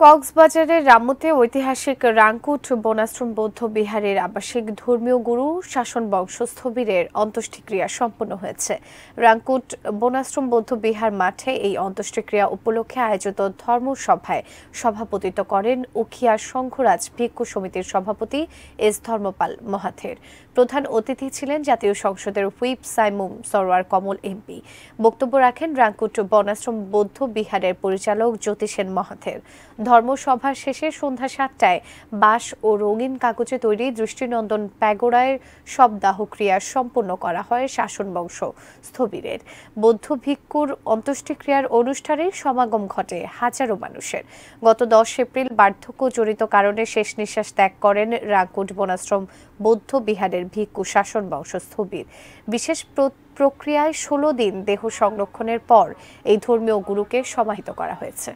কক্সবাজারের রামুতে ঐতিহাসিক রাংকুট বনাশ্রম বৌদ্ধ বিহারের আবাসিক ধর্মীয় গুরু শাসন বংশ স্থবিরের অন্ত্যেষ্টিক্রিয়া সম্পন্ন হয়েছে। রাংকুট বনাশ্রম বৌদ্ধ বিহার মাঠে এই অন্ত্যেষ্টিক্রিয়া উপলক্ষে আয়োজিত ধর্মসভায় সভাপতিত্ব করেন উখিয়া সংঘরাজ ভিক্ষু সমিতির সভাপতি এস ধর্মপাল মহাথের। প্রধান অতিথি ছিলেন জাতীয় সংসদের হুইপ সাইমুম সরোয়ার কমল এমপি। বক্তব্য রাখেন রাংকুট বনাশ্রম বৌদ্ধ বিহারের পরিচালক জ্যোতি সেন মহাথের। ধর্মসভা শেষে সন্ধ্যা ৭টায় বাঁশ ও রঙিন কাগজে তৈরি দৃষ্টিনন্দন প্যাগোডায় শবদাহক্রিয়া সম্পন্ন করা হয় শাসন বংশ স্থবিরের। বৌদ্ধ ভিক্ষুর অন্ত্যেষ্টিক্রিয়ার অনুষ্ঠানে সমাগম ঘটে হাজারো মানুষের। গত ১০ এপ্রিল বার্ধক্য জড়িত কারণে শেষ নিঃশ্বাস ত্যাগ করেন রাংকুট বনাশ্রম বৌদ্ধ বিহারের ভিক্ষু শাসন বংশ স্থবির। বিশেষ প্রক্রিয়ায় ১৬ দিন দেহ সংরক্ষণের পর এই ধর্মীয় গুরুকে সমাহিত করা হয়েছে।